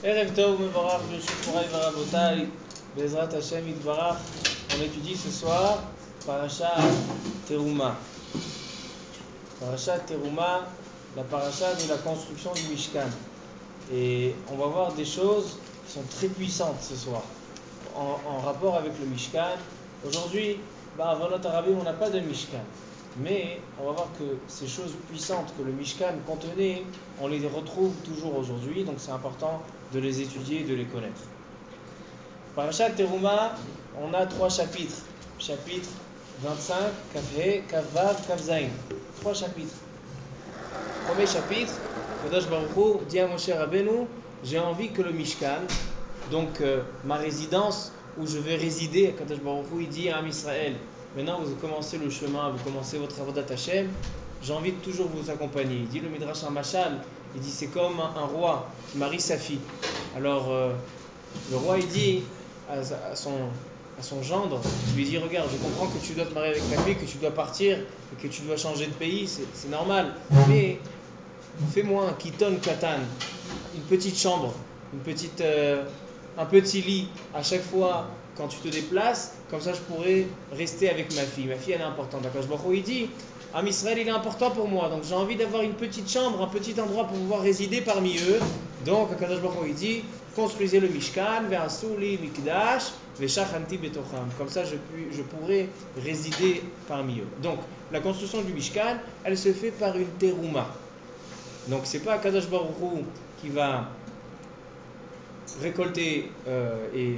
Erev Tov Mevorach Birshut Morai Varabotai Bezrat Hashem Yitbarach. On étudie ce soir Parashat Teruma. Parashat Teruma, la paracha de la construction du Mishkan. Et on va voir des choses qui sont très puissantes ce soir en rapport avec le Mishkan. Aujourd'hui, Avalot Arabim, on n'a pas de Mishkan. Mais on va voir que ces choses puissantes que le Mishkan contenait, on les retrouve toujours aujourd'hui, donc c'est important de les étudier et de les connaître. Parashat Teruma, on a 3 chapitres. Chapitre 25, Kaf-He, Kaf-Vav, Kaf-Zayin. 3 chapitres. Premier chapitre, Kadosh Baruch Hu dit à Moshe Rabbeinu, j'ai envie que le Mishkan, donc ma résidence où je vais résider, Kadosh Baruch Hu il dit à Am Israël, maintenant vous commencez le chemin, vous commencez votre Avodat Hashem, j'ai envie de toujours vous accompagner. Il dit le Midrash Machal, il dit c'est comme un roi qui marie sa fille. Alors le roi il dit à son gendre, il lui dit regarde, je comprends que tu dois te marier avec ta fille, que tu dois partir et que tu dois changer de pays, c'est normal, mais fais-moi un kiton katan, une petite chambre, un petit lit à chaque fois quand tu te déplaces, comme ça je pourrais rester avec ma fille. Ma fille elle est importante. D'accord, il dit, Am Israël il est important pour moi, donc j'ai envie d'avoir une petite chambre, un petit endroit pour pouvoir résider parmi eux. Donc Akadosh Baruch Hu il dit, construisez le Mishkan, ve'asuli mikdash, ve'shachanti betocham. Comme ça je pourrais résider parmi eux. Donc la construction du Mishkan, elle se fait par une terouma. Donc c'est pas Akadosh Baruch Hu qui va récolter et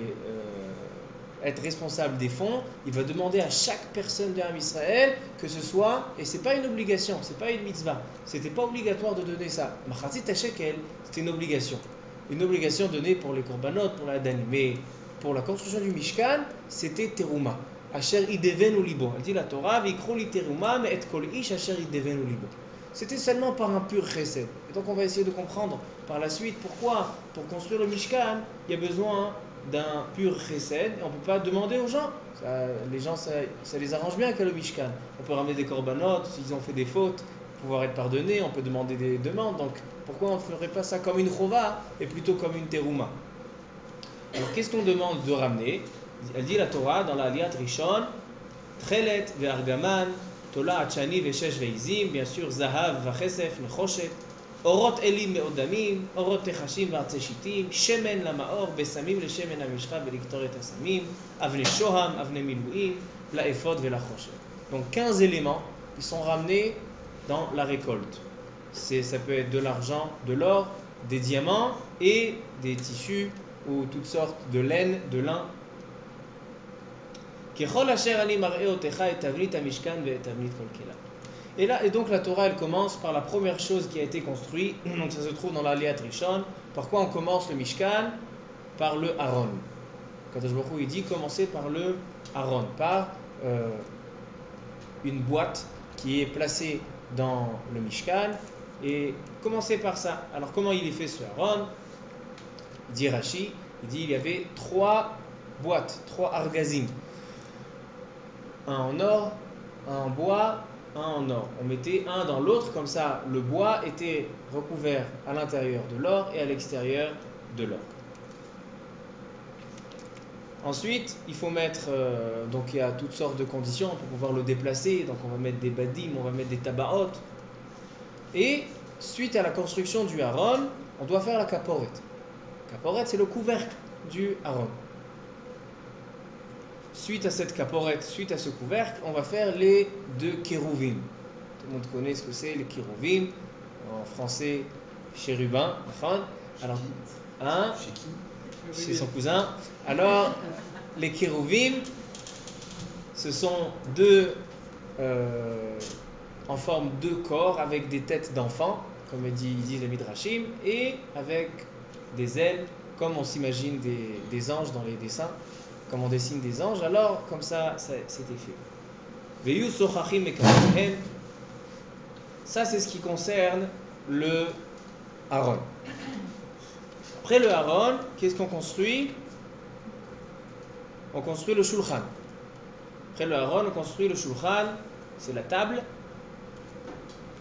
être responsable des fonds, il va demander à chaque personne de Am Israël que ce soit, et c'est pas une obligation, c'est pas une mitzvah, c'était pas obligatoire de donner ça. Machatzit shekel, c'était une obligation donnée pour les korbanot, pour la dani, mais pour la construction du Mishkan, c'était teruma. Asher idevenu libo. Elle dit la Torah, vikru li teruma, mais et kol ish asher idevenu libo. C'était seulement par un pur chesed. Et donc on va essayer de comprendre par la suite pourquoi, pour construire le Mishkan, il y a besoin d'un pur chesed. Et on ne peut pas demander aux gens. Les gens, ça les arrange bien qu'à le Mishkan. On peut ramener des korbanot, s'ils ont fait des fautes, pouvoir être pardonnés, on peut demander des demandes. Donc pourquoi on ne ferait pas ça comme une chova et plutôt comme une terouma? Alors qu'est-ce qu'on demande de ramener? Elle dit la Torah dans la Aliyat Rishon, Tchelet ve'argaman, Tola Achani ve'shesh ve'izim, bien sûr, Zahav v'chesef nechoshet, Orot elim me'odamim, Orot techashim v'artzeshitim, Shemen lamaor, Besamim leshemen hamishcha ve'liktoret hasamim, Avne shoham, Avne miluim, La'ephod ve'lachoshet. Donc 15 éléments qui sont ramenés dans la récolte. Ça peut être de l'argent, de l'or, des diamants et des tissus ou toutes sortes de laine, de lin. Et donc la Torah elle commence par la première chose qui a été construite, donc ça se trouve dans l'Aliyat Rishon. Par quoi on commence le Mishkan? Par le Aaron. Kadosh Baruch Hu il dit commencer par le Aaron, par une boîte qui est placée dans le Mishkan, et commencer par ça. Alors comment il est fait ce Aaron? Il dit Rashi, il y avait 3 boîtes, 3 argazim. Un en or, un en bois, un en or. On mettait un dans l'autre, comme ça le bois était recouvert à l'intérieur de l'or et à l'extérieur de l'or. Ensuite, il faut mettre, donc il y a toutes sortes de conditions pour pouvoir le déplacer, donc on va mettre des badim, on va mettre des tabaot. Et suite à la construction du Aaron, on doit faire la kaporet. Kaporet, c'est le couvercle du Aaron. Suite à cette kaporet, suite à ce couvercle, on va faire les 2 kérouvim. Tout le monde connaît ce que c'est, les kérouvim. En français, chérubin. Alors, chez qui? Chez son cousin. Alors, les kérouvim, ce sont 2 en forme de corps avec des têtes d'enfants, comme dit le Midrashim, et avec des ailes, comme on s'imagine des anges dans les dessins, comme on dessine des anges. Alors comme ça c'était fait. Ça c'est ce qui concerne le Aaron. Après le Aaron, qu'est-ce qu'on construit? On construit le Shulchan. Après le Aaron, on construit le Shulchan, c'est la table.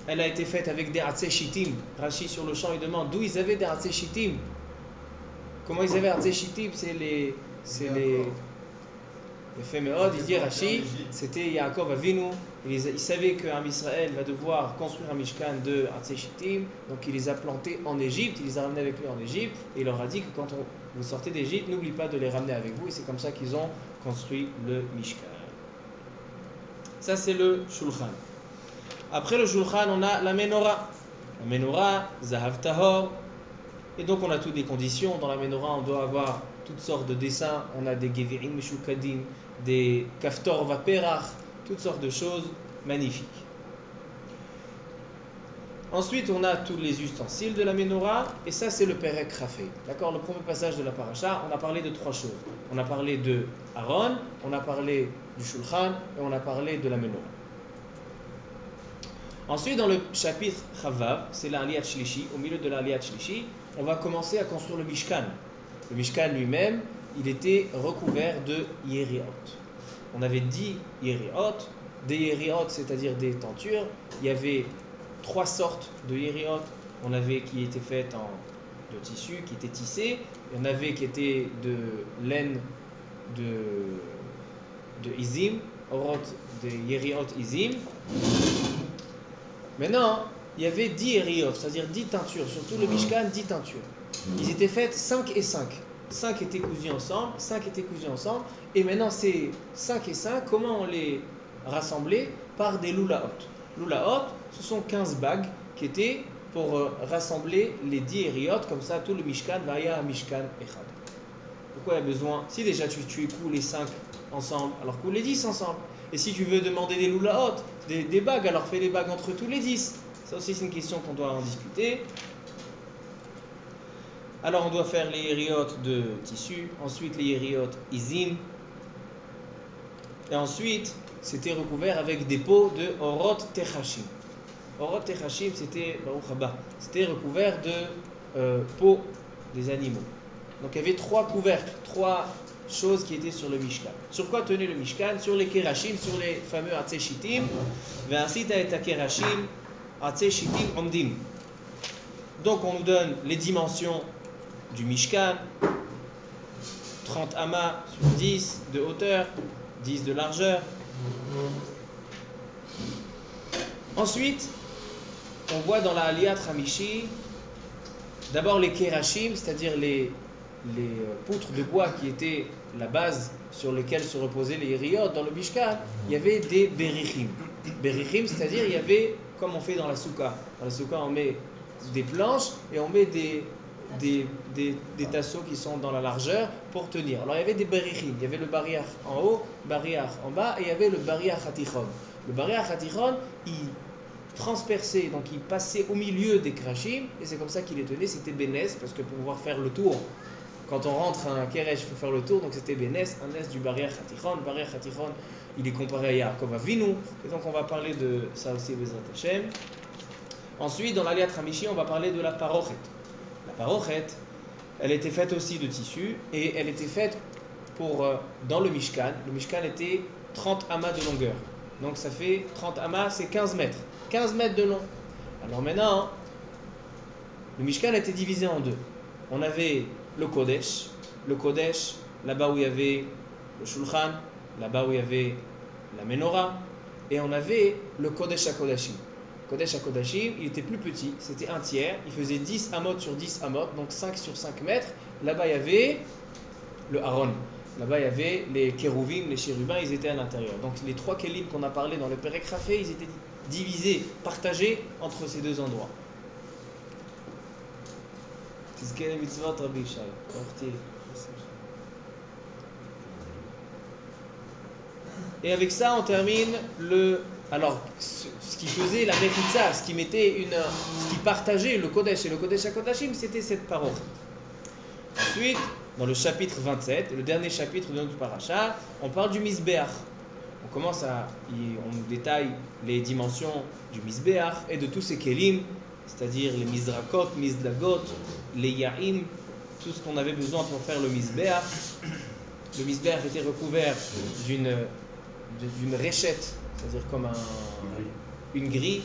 Elle a été faite avec des atzeshitim. Rashi sur le champ il demande d'où ils avaient des atzeshitim. comment ils avaient Artsé Shittim, c'est les Féméod, il dit Rashi, c'était Yaakov Avinu, il savait qu'un Israël va devoir construire un Mishkan de Artsé Shittim, donc il les a plantés en Égypte, il les a ramenés avec lui en Égypte, et il leur a dit que quand vous sortez d'Égypte, n'oubliez pas de les ramener avec vous, et c'est comme ça qu'ils ont construit le Mishkan. Ça c'est le Shulchan. Après le Shulchan, on a la Menorah. La Menorah, Zahav Tahor. Et donc on a toutes les conditions. Dans la Menorah, on doit avoir toutes sortes de dessins. On a des Gevirim Meshukadim, des Kaftor Vaperach, toutes sortes de choses magnifiques. Ensuite, on a tous les ustensiles de la Menorah. Et ça, c'est le Perek Rafé. D'accord, le premier passage de la Paracha, on a parlé de trois choses. On a parlé de Aaron, on a parlé du Shulchan et on a parlé de la Menorah. Ensuite, dans le chapitre Chavav, c'est l'Aliyat Shlishi, au milieu de l'Aliyat Shlishi, on va commencer à construire le Mishkan. Le Mishkan lui-même, il était recouvert de Yeriot. On avait 10 Yeriot, des Yeriot, c'est-à-dire des tentures. Il y avait 3 sortes de Yeriot. On avait qui étaient faites de tissu, qui étaient tissés. Il y en avait qui étaient de laine de Izim, des Yeriot Izim. Maintenant, il y avait 10 Yeriot, c'est-à-dire 10 teintures, surtout le Mishkan, 10 teintures. Ils étaient faites 5 et 5. 5 étaient cousus ensemble, 5 étaient cousus ensemble. Et maintenant, ces 5 et 5, comment on les rassemblait? Par des loulaot. Loulaot, ce sont 15 bagues qui étaient pour rassembler les 10 Yeriot, comme ça tout le Mishkan va y avoir un Mishkan Echad. Pourquoi il y a besoin? Si déjà tu couds les 5 ensemble, alors coule les 10 ensemble. Et si tu veux demander des loulaot, des bagues, alors fais les bagues entre tous les 10. Ça aussi c'est une question qu'on doit en discuter. Alors on doit faire les yeriot de tissu, ensuite les yeriot izim, et ensuite c'était recouvert avec des peaux de orot techashim. Orot techashim c'était recouvert de peaux des animaux. Donc il y avait 3 couvercles, 3 choses qui étaient sur le Mishkan. Sur quoi tenait le Mishkan? Sur les kerashim, sur les fameux Atzei Shittim. Ve'asita et kerashim Atzei Shittim omdim. Donc on nous donne les dimensions du Mishkan, 30 amas sur 10 de hauteur, 10 de largeur. Ensuite, on voit dans la Aliyat Hamishi, d'abord les kerashim, c'est-à-dire les poutres de bois qui étaient la base sur lesquelles se reposaient les yeriot dans le Mishkan. Il y avait des berichim. Berichim, c'est-à-dire il y avait, comme on fait dans la souka. Dans la souka, on met des planches et on met des tasseaux qui sont dans la largeur pour tenir. Alors il y avait des berichim. Il y avait le bariach en haut, bariach en bas, et il y avait le bariach hatichon. Le bariach hatichon, il transperçait, donc il passait au milieu des krashim, et c'est comme ça qu'il les tenait. C'était bénès, parce que pour pouvoir faire le tour, quand on rentre à un keresh, il faut faire le tour, donc c'était bénès, un es du bariach hatichon. Le bariach hatichon, il est comparé à Yaakov Avinu, et donc on va parler de ça aussi, Bezrat Hashem. Ensuite, dans l'Aliyat Hamishi, on va parler de la parochet. La parochet, elle était faite aussi de tissu, et elle était faite dans le Mishkan. Le Mishkan était 30 amas de longueur. Donc ça fait 30 amas, c'est 15 mètres. 15 mètres de long. Alors maintenant, le Mishkan était divisé en deux. On avait le Kodesh, là-bas où il y avait le Shulchan, là-bas où il y avait la Menorah, et on avait le Kodesh HaKodashim. Kodesh HaKodashim, il était plus petit, c'était un tiers, il faisait 10 amot sur 10 amot, donc 5 sur 5 mètres. Là-bas il y avait le Aaron, là-bas il y avait les kérouvim, les chérubins, ils étaient à l'intérieur. Donc les 3 kélim qu'on a parlé dans le Perek Rafé, ils étaient divisés, partagés entre ces deux endroits. Et avec ça, on termine alors, ce qui faisait la mechitza, ce qui partageait le Kodesh et le Kodesh HaKodashim, c'était cette parole. Ensuite, dans le chapitre 27, le dernier chapitre de notre paracha, on parle du Mizbeach. On détaille les dimensions du Mizbeach et de tous ces kelim, c'est-à-dire les Mizrakot, Mizdagot, les Ya'im, tout ce qu'on avait besoin pour faire le Mizbeach. Le Mizbeach était recouvert d'une réchette, c'est-à-dire comme une grille,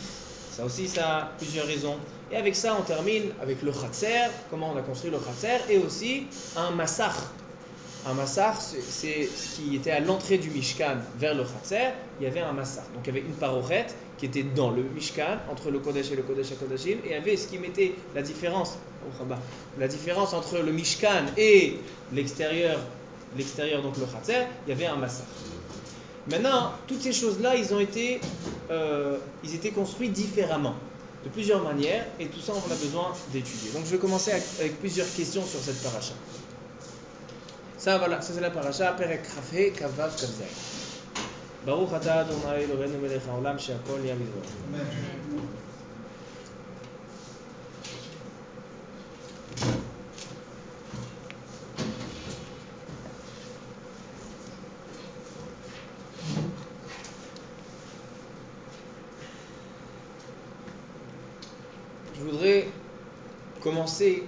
Ça aussi, ça a plusieurs raisons. Et avec ça, on termine avec le Khatser, comment on a construit le Khatser, et aussi un Massach. Un Massach, c'est ce qui était à l'entrée du Mishkan vers le Khatser, il y avait un Massach. Donc il y avait une parochette qui était dans le Mishkan, entre le Kodesh et le Kodesh HaKodashim, et il y avait ce qui mettait la différence entre le Mishkan et l'extérieur, donc le Khatser, il y avait un Massach. Maintenant, toutes ces choses-là, ils étaient construits différemment, de plusieurs manières, et tout ça, on a besoin d'étudier. Donc, je vais commencer avec plusieurs questions sur cette paracha. Ça, voilà, ça c'est la paracha, Perek Chafhe, Kavav, Kavzai. Baruch atah Adonai Eloheinu melech haolam she'akol nהיה בדברו. Je voudrais commencer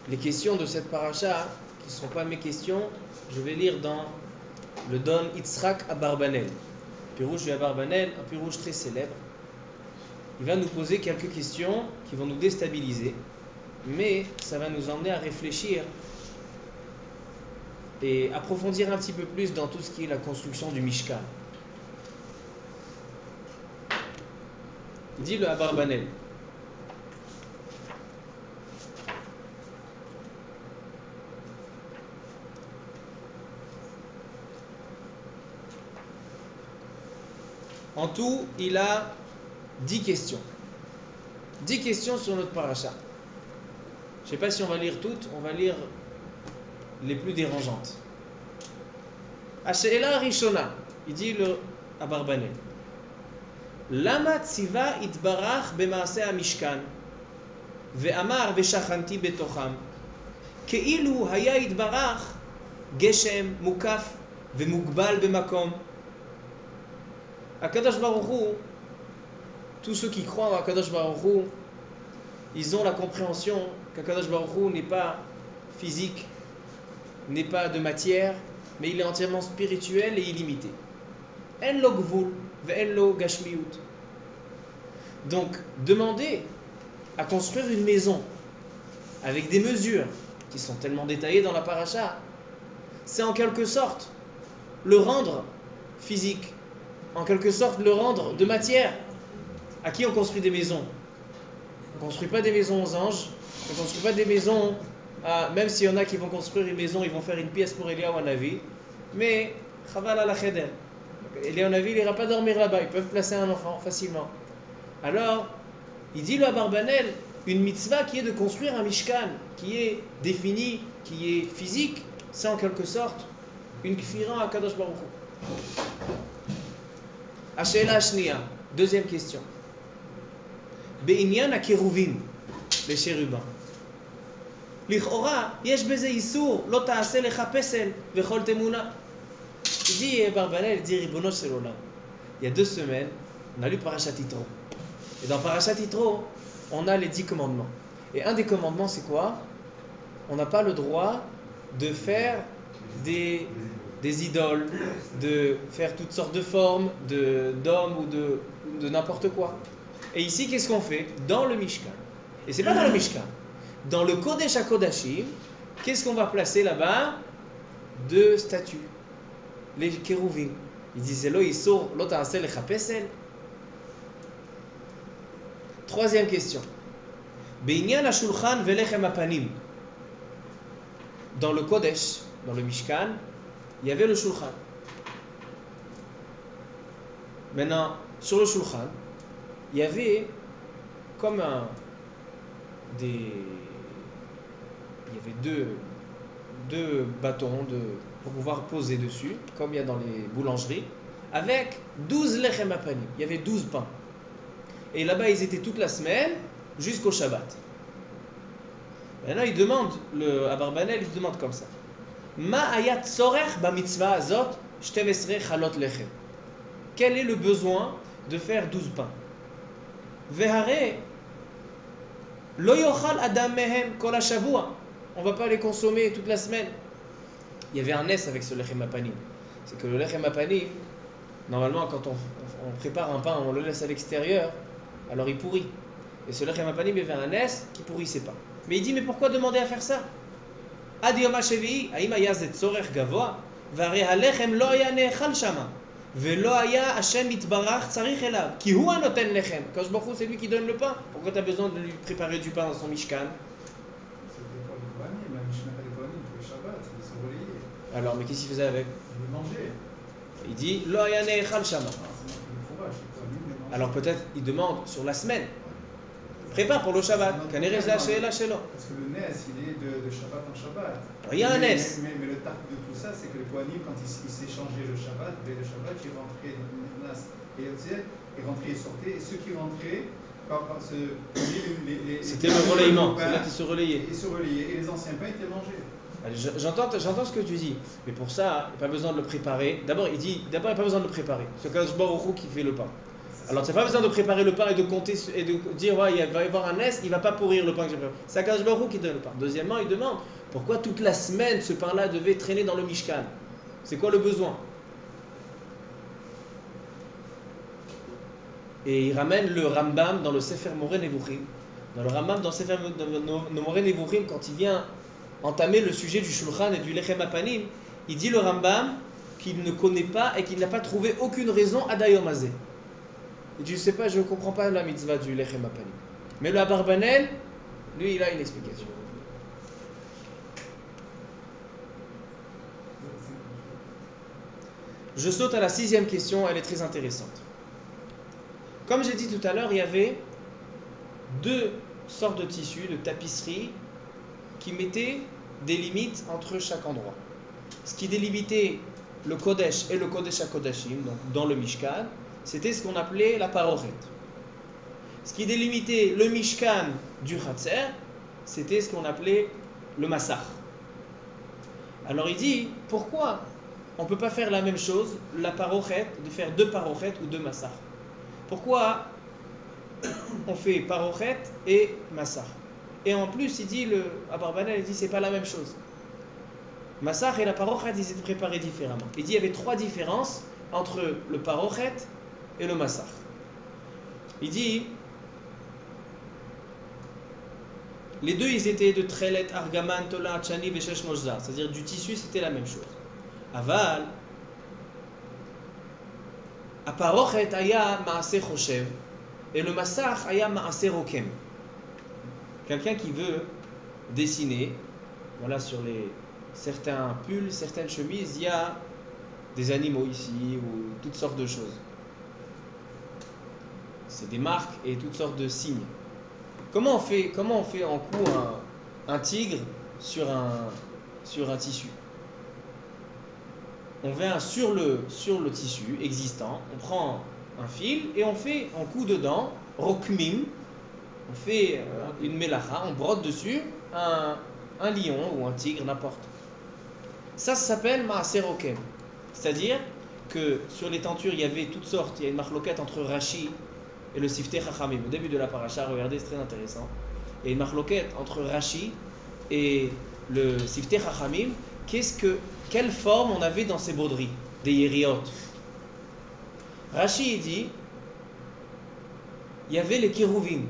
les questions de cette paracha, qui ne sont pas mes questions. Je vais lire dans le Don Yitzhak Abarbanel, Pirouche de Abarbanel, un pirouche très célèbre. Il va nous poser quelques questions qui vont nous déstabiliser, mais ça va nous emmener à réfléchir et approfondir un petit peu plus dans tout ce qui est la construction du Mishkan. Il dit le Abarbanel. En tout, il a 10 questions. 10 questions sur notre paracha. Je ne sais pas si on va lire toutes, on va lire les plus dérangeantes. Ash'ela Rishona, il dit le Abarbanel. Lama tziva itbarach b'maaseh hamishkan ve'amar v'shachanti betocham ke'ilu haya itbarach geshem mukaf ve'mugbal b'makom. Akadosh Baruch Hu, tous ceux qui croient en Akadosh Baruch Hu, ils ont la compréhension qu'Akadosh Baruch Hu n'est pas physique, n'est pas de matière, mais il est entièrement spirituel et illimité. En lo gvul ve'en lo gashmiut. Donc, demander à construire une maison avec des mesures qui sont tellement détaillées dans la paracha, c'est en quelque sorte le rendre physique, en quelque sorte le rendre de matière. À qui on construit des maisons? On ne construit pas des maisons aux anges, on ne construit pas des maisons, même s'il y en a qui vont construire une maison, ils vont faire une pièce pour Eliyahu Hanavi, mais chaval ala cheder. Eliyahu Hanavi, il n'ira pas dormir là-bas, ils peuvent placer un enfant facilement. Alors, il dit le Abarbanel, une mitzvah qui est de construire un mishkan, qui est défini, qui est physique, c'est en quelque sorte une kfira à Kadosh Baruch Hu. Ash'ela Ashniya, deuxième question. Be'inyan ha-keruvim, les chérubins. Lichora, yesh beze isur, lo ta'aseh lecha pesel, vechol temuna. Il dit, Barbanel, il dit, Ribono shel olam. Il y a 2 semaines, on a lu Parashat Yitro. Et dans Parashat Yitro, on a les 10 commandements. Et un des commandements, c'est quoi? On n'a pas le droit de faire des idoles, de faire toutes sortes de formes, d'hommes ou de n'importe quoi. Et ici, qu'est-ce qu'on fait? Dans le Mishkan. Et c'est pas dans le Mishkan. Dans le Kodesh HaKodashim, qu'est-ce qu'on va placer là-bas? 2 statues. Les kérouvim. Il disait lo isur lo ta'aseh lecha pesel. Troisième question. Be'inyan ha-shulchan ve'lechem hapanim. Dans le Kodesh, dans le Mishkan, il y avait le shulchan. Maintenant, sur le shulchan, il y avait comme il y avait deux bâtons pour pouvoir poser dessus, comme il y a dans les boulangeries, avec 12 lechem hapanim. Il y avait 12 pains. Et là-bas, ils étaient toute la semaine jusqu'au Shabbat. Maintenant, il demande, le Abarbanel, il demande comme ça. Ma ayat sorech ba mitzvah azot 12 chalot lechem. Quel est le besoin de faire 12 pains? Vehare lo yochal adam mehem kol hashavua. On ne va pas les consommer toute la semaine. Il y avait un S avec ce lechem hapanim. C'est que le lechem hapanim, normalement, quand on prépare un pain, on le laisse à l'extérieur. alors il pourrit. Et ce lechem apanim avait un nes qui pourrissait pas. Mais il dit, mais pourquoi demander à faire ça? Ad yom ha-shevi'i, haim haya ze tzorech gavoa, והרי הלחם לא היה נאכל שמה, ולא היה השם יתברך צריך אליו, כי הוא הנותן לחם. Kadosh Baruch Hu, c'est lui qui donne le pain. Pourquoi tu as besoin de lui préparer du pain dans son mishkan? C'était pour les Kohanim, la Mishnah des Kohanim, pour le Shabbat, ils sont relayés. Alors, mais qu'est-ce qu'il faisait avec? Ils les mangeaient. Il dit, lo haya ne'echal shama. Ah, c'est marqué le fourrage, les Kohanim les mangeaient. Alors peut-être il demande sur la semaine. Prépare pour le Shabbat. Kanere la she'ela shelo. Parce que le Nes, il est de Shabbat en Shabbat. Il y a un Nes. Mais le tarp de tout ça, c'est que les Kohanim, quand ils s'échangeaient le Shabbat, le Shabbat, ils rentraient dans le Nas et Yotzel, ils rentraient et sortaient. Et ceux qui rentraient, c'était le relayement, c'est là qu'ils se relayaient. Ils se relayaient et les anciens pains étaient mangés. Allez, j'entends ce que tu dis, mais pour ça, il n'y a pas besoin de le préparer. D'abord, il dit, il n'y a pas besoin de le préparer. C'est Kadosh Baruch Hu qui fait le pain. Alors, tu n'as pas besoin de préparer le pain et de compter et de dire, ouais, il va y avoir un nes, il ne va pas pourrir le pain que j'ai préparé. C'est Kadosh Baruch Hu qui donne le pain. Deuxièmement, il demande, pourquoi toute la semaine ce pain-là devait traîner dans le Mishkan? C'est quoi le besoin? Et il ramène le Rambam dans le Sefer Moreh Nevuchim. Dans le Rambam, dans le Sefer Moreh Nevuchim, quand il vient entamer le sujet du Shulchan et du Lechem Apanim, il dit le Rambam qu'il ne connaît pas et qu'il n'a pas trouvé aucune raison à Dayom Hazeh. Il dit, je ne comprends pas la mitzvah du Lechem Apanim. Mais le Abarbanel, lui, il a une explication. Je saute à la 6e question, elle est très intéressante. Comme j'ai dit tout à l'heure, il y avait 2 sortes de tissus, de tapisseries, qui mettaient des limites entre chaque endroit. Ce qui délimitait le Kodesh et le Kodesh HaKodashim, donc dans le Mishkan, c'était ce qu'on appelait la parochet. Ce qui délimitait le Mishkan du Chatzer, c'était ce qu'on appelait le Massach. Alors il dit, pourquoi on ne peut pas faire la même chose, la parochet, de faire 2 parochet ou 2 Massach? Pourquoi on fait parochet et Massach? Et en plus, il dit, le Abarbanel, il dit, c'est pas la même chose. Massach et la parochet, ils étaient préparés différemment. Il dit, il y avait 3 différences entre le parochet et le Massach. Il dit, les deux, ils étaient de Trelet, Argaman, Tola, Chani, Veshesh, Mojza. C'est-à-dire, du tissu, c'était la même chose. Aval, a parochet aya maaseh choshev, et le Massach aya maaseh rokem. Quelqu'un qui veut dessiner, voilà, sur certains pulls, certaines chemises, il y a des animaux ici ou toutes sortes de choses. C'est des marques et toutes sortes de signes. Comment on fait en coup un tigre sur un tissu? On vient sur le tissu existant, on prend un fil et on coud dedans, rokmim, on fait une melacha, on brode dessus un lion ou un tigre, n'importe. Ça s'appelle Maaseh Rokem. C'est-à-dire que sur les tentures, il y avait toutes sortes, il y a une marloquette entre Rashi et le Siftei Chachamim. Au début de la paracha, regardez, c'est très intéressant. Il y a une marloquette entre Rashi et le Siftei Chachamim. Quelle forme on avait dans ces broderies, des yériot? Rashi dit, il y avait les kérouvim.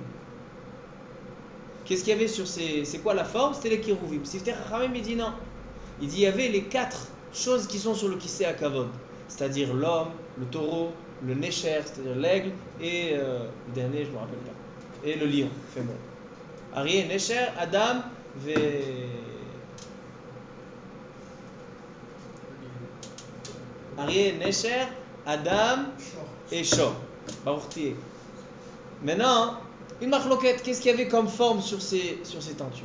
Qu'est-ce qu'il y avait sur c'est quoi la forme? C'était les kérouvim. Siftei Chachamim, il dit non. Il dit, il y avait les 4 choses qui sont sur le Kisei HaKavod, c'est-à-dire l'homme, le taureau, le Nesher, c'est-à-dire l'aigle, et le dernier, je ne me rappelle pas, et le lion, féminin. Arié, Nesher, Adam, Arié, Nesher, Adam et Shor. Baruch. Maintenant, une marloquette, qu'est-ce qu'il y avait comme forme sur ces tentures?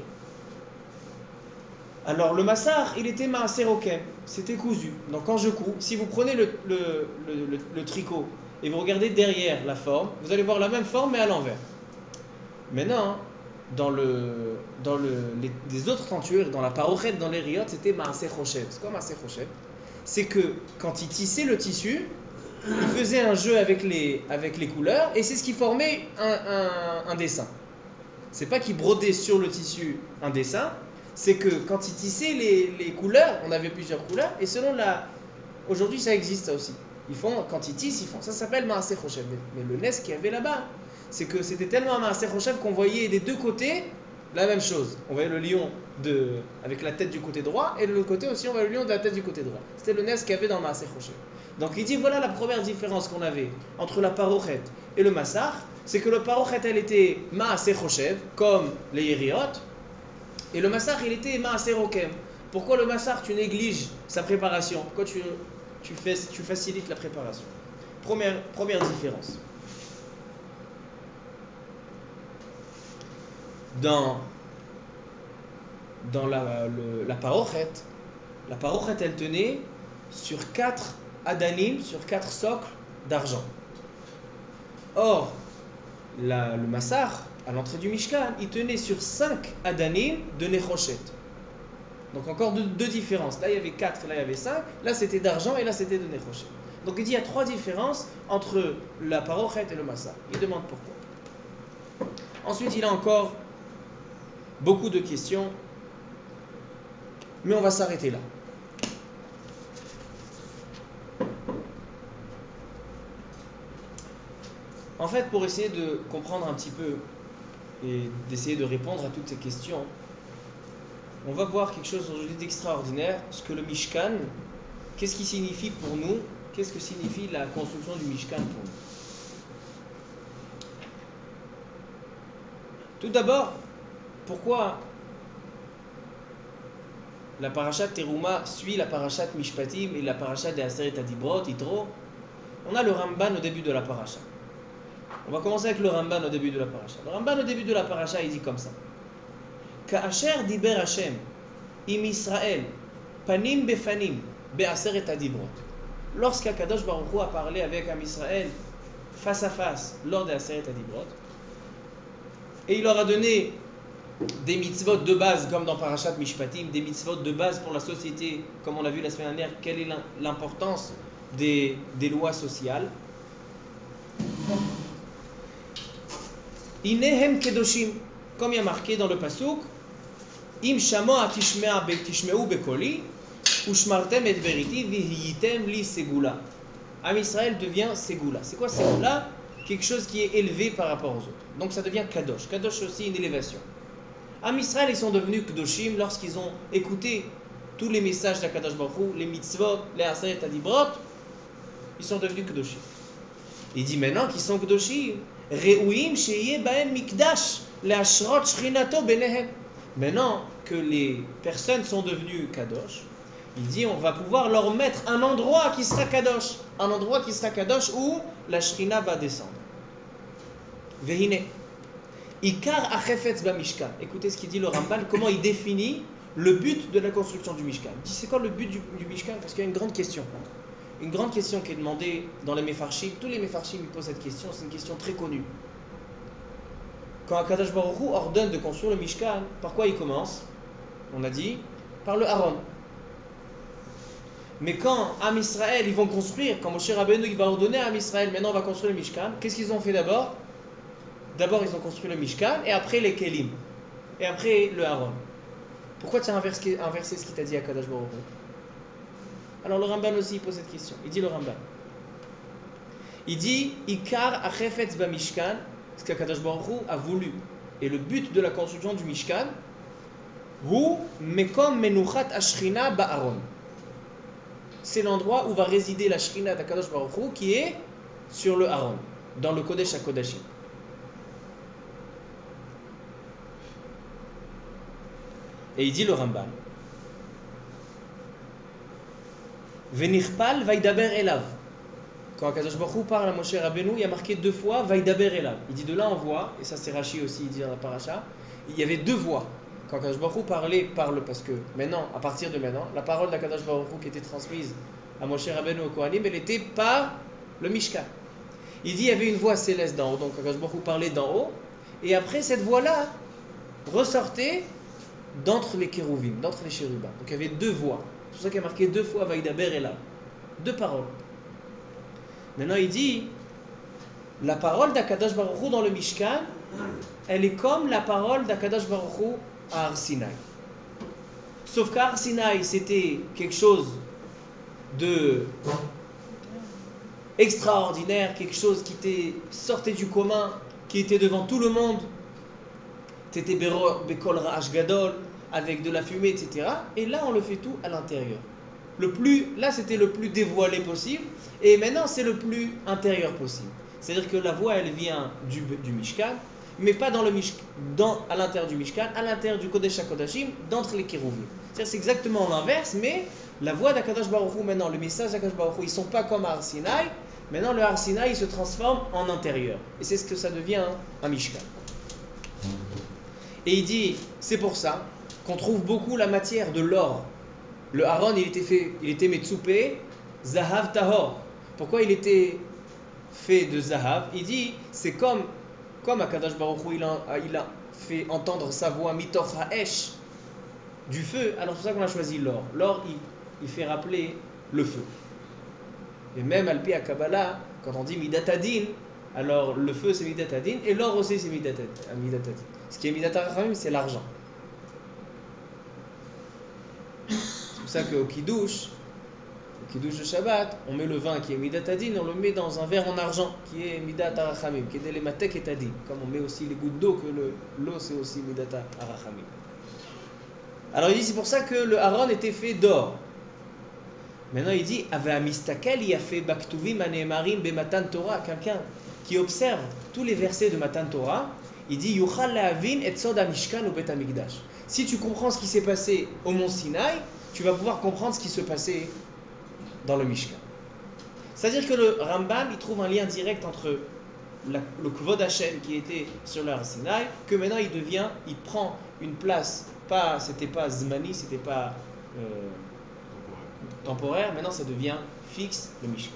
Alors le massar, il était maaseh rokem, c'était cousu. Donc quand je couds, si vous prenez le tricot et vous regardez derrière la forme, vous allez voir la même forme mais à l'envers. Maintenant, dans les autres tentures, dans la parochet, dans les riots, c'était maaseh choshev. C'est quoi maaseh choshev? C'est que quand il tissait le tissu, il faisait un jeu avec les couleurs et c'est ce qui formait un dessin. C'est pas qu'il brodait sur le tissu un dessin. C'est que quand ils tissaient les couleurs, on avait plusieurs couleurs, et selon aujourd'hui ça existe ça aussi. Quand ils tissent, ils font. Ça s'appelle Maaseh Choshev. Mais le nes qu'il y avait là-bas, c'est que c'était tellement un Maaser Choshev qu'on voyait des deux côtés la même chose. On voyait le lion avec la tête du côté droit, et de l'autre côté aussi on voyait le lion de la tête du côté droit. C'était le nes qu'il y avait dans le Maaser Choshev. Donc il dit voilà la première différence qu'on avait entre la parochet et le massar, c'est que le parochet elle était Maaser Choshev, comme les Yeriot, et le massar il était Maaser Rokem. Pourquoi le massar tu négliges sa préparation? Pourquoi tu facilites la préparation? Première différence. Dans la parochet elle tenait sur 4 adanim, sur 4 socles d'argent. Or, le massar, à l'entrée du Mishkan, il tenait sur 5 adanim de nechoshet. Donc encore deux différences. Là il y avait 4, là il y avait 5, là c'était d'argent et là c'était de nechoshet. Donc il dit il y a 3 différences entre la parochet et le massar. Il demande pourquoi. Ensuite il a encore beaucoup de questions, mais on va s'arrêter là. En fait, pour essayer de comprendre un petit peu et d'essayer de répondre à toutes ces questions, on va voir quelque chose aujourd'hui d'extraordinaire, ce que le Mishkan, qu'est-ce qui signifie pour nous, qu'est-ce que signifie la construction du Mishkan pour nous. Tout d'abord, pourquoi la parashat Teruma suit la parashat Mishpatim et la parashat de Aseret Adibrot, Yitro? On a le Ramban au début de la parasha. On va commencer avec le Ramban au début de la parasha. Le Ramban au début de la parasha, il dit comme ça. Ka'asher diber Hashem im Israël panim befanim be'aseret adibrot. Lorsqu'Akadosh Baruch Hu a parlé avec Am Israël face à face lors de Aseret Adibrot, et il leur a donné des mitzvot de base comme dans Parashat Mishpatim, des mitzvot de base pour la société, comme on l'a vu la semaine dernière, quelle est l'importance des lois sociales. Inehem kedoshim, comme il y a marqué dans le pasuk, im shamoa tishmeu bekoli, ushmartem et beriti vihiyitem li segula. Am Israël devient segula. C'est quoi segula? Quelque chose qui est élevé par rapport aux autres. Donc ça devient kadosh. Kadosh aussi une élévation. Am Israël ils sont devenus kedoshim lorsqu'ils ont écouté tous les messages d'Akadosh Baruch Hu, les mitzvot, les aseret adibrot, ils sont devenus kedoshim. Il dit maintenant qu'ils sont kedoshim, re'uim sheyeh bahem mikdash le'ashrot shchinato benehem. Maintenant que les personnes sont devenues kadosh, il dit on va pouvoir leur mettre un endroit qui sera kadosh, où la shrina va descendre. Vehine ikar achefetz bamishkan. Écoutez ce qu'il dit le Ramban, comment il définit le but de la construction du Mishkan. Il dit c'est quoi le but du Mishkan? Parce qu'il y a une grande question qui est demandée dans les Mefarshim. Tous les Mefarshim ils posent cette question, c'est une question très connue. Quand Akadosh Baruch Hu ordonne de construire le Mishkan, par quoi il commence? On a dit par le Haron. Mais quand Am Israël ils vont construire, quand Moshe Rabbeinu il va ordonner à Am Israël maintenant on va construire le Mishkan, qu'est-ce qu'ils ont fait d'abord? D'abord ils ont construit le Mishkan et après les Kelim et après le Haron. Pourquoi tu as inversé ce qu'il t'a dit à Akadosh Baruch Hu? Alors le Ramban aussi il pose cette question. Il dit le Ramban. Il dit Ikar achefetz bamishkan, ce qu'Akadosh Baruch Hu a voulu. Et le but de la construction du Mishkan, hu mekom menuchat ashrina ba'aron. C'est l'endroit où va résider la shrina d'Akadosh Baruch Hu qui est sur le Haron, dans le Kodesh HaKodashim. Et il dit le Ramban. Venichpal vaidaber elav. Quand Akadosh Baruch Hu parle à Moshe Rabbeinu, il y a marqué 2 fois vaidaber elav. Il dit de là on voit, et ça c'est Rashi aussi, il dit dans la paracha, il y avait 2 voix. Quand Akadosh Baruch Hu parle parce que maintenant, à partir de maintenant, la parole d'Akadosh Baruch Hu qui était transmise à Moshe Rabbeinu au Kohanim, elle était par le Mishkan. Il dit il y avait une voix céleste d'en haut, donc Akadosh Baruch Hu parlait d'en haut, et après cette voix-là ressortait d'entre les kérouvim, d'entre les chérubins. Donc il y avait 2 voix. C'est pour ça qu'il y a marqué 2 fois Vaidaber Elav. 2 paroles. Maintenant il dit la parole d'Akadosh Baruch Hu dans le Mishkan, elle est comme la parole d'Akadosh Baruch Hu à Har Sinaï. Sauf qu'à Har Sinaï c'était quelque chose de extraordinaire, quelque chose qui sortait du commun, qui était devant tout le monde, t'étais bekol ra'ash gadol, avec de la fumée, etc. Et là, on le fait tout à l'intérieur. Là, c'était le plus dévoilé possible, et maintenant, c'est le plus intérieur possible. C'est-à-dire que la voix, elle vient du Mishkan, mais pas dans le à l'intérieur du Mishkan, à l'intérieur du Kodesh HaKodashim, d'entre les Kérouvim. C'est exactement l'inverse, mais la voix d'Akadosh Baruch Hu, maintenant, le message d'Akadosh Baruch Hu, ils ne sont pas comme à Har Sinaï. Maintenant, le Har Sinaï, il se transforme en intérieur. Et c'est ce que ça devient un Mishkan. Et il dit, c'est pour ça qu'on trouve beaucoup la matière de l'or. Le Aaron, il était metsoupé, Zahav Tahor. Pourquoi il était fait de Zahav? Il dit, c'est comme Akadosh Baruch Hu, il a fait entendre sa voix Mitoch Ha'esh, du feu. Alors c'est pour ça qu'on a choisi l'or. L'or, il fait rappeler le feu. Et même Alpi à Kabbalah, quand on dit Midatadin, alors le feu c'est Midatadin, et l'or aussi c'est Midatadin. Ce qui est Midatadin, c'est l'argent. C'est pour ça qu'au Kiddush de Shabbat, on met le vin qui est Midatadin, on le met dans un verre en argent qui est Midat Arachamim, qui est les matek et tadin. Comme on met aussi les gouttes d'eau, que l'eau c'est aussi Midat Arachamim. Alors il dit c'est pour ça que le Aaron était fait d'or. Maintenant il dit Avamistakel il a fait Baktuvim Anemarim Bematan Torah. Quelqu'un qui observe tous les versets de Matan Torah, il dit Yuchal Lahavin et Sod Mishkan ou Bet Hamikdash. Si tu comprends ce qui s'est passé au mont Sinaï, tu vas pouvoir comprendre ce qui se passait dans le Mishkan. C'est-à-dire que le Rambam il trouve un lien direct entre le Kvod Hashem qui était sur le Har Sinaï, que maintenant il prend une place, c'était pas Zmani, c'était pas temporaire, maintenant ça devient fixe, le Mishkan.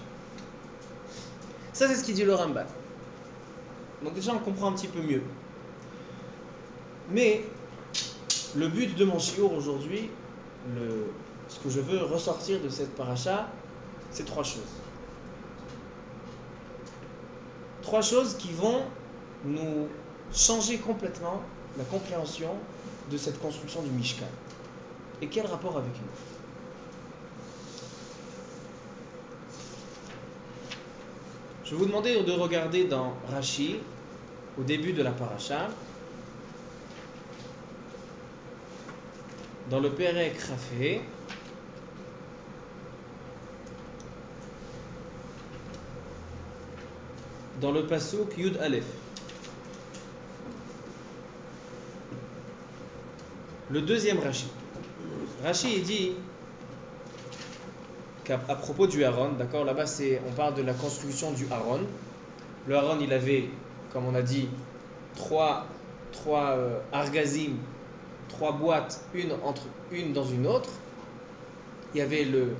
Ça c'est ce qu'il dit le Rambam. Donc déjà on comprend un petit peu mieux. Mais le but de mon shiur aujourd'hui, ce que je veux ressortir de cette paracha, c'est trois choses. Trois choses qui vont nous changer complètement la compréhension de cette construction du Mishkan. Et quel rapport avec nous? Je vais vous demander de regarder dans Rashi, au début de la paracha, dans le Perek Rafé, dans le Pasuk Yud Aleph. Le deuxième Rashi. Rashi il dit qu'à propos du Aaron, d'accord, là-bas on parle de la construction du Aaron. Le Aaron il avait, comme on a dit, trois argazim, trois boîtes, une dans une autre. Il y avait le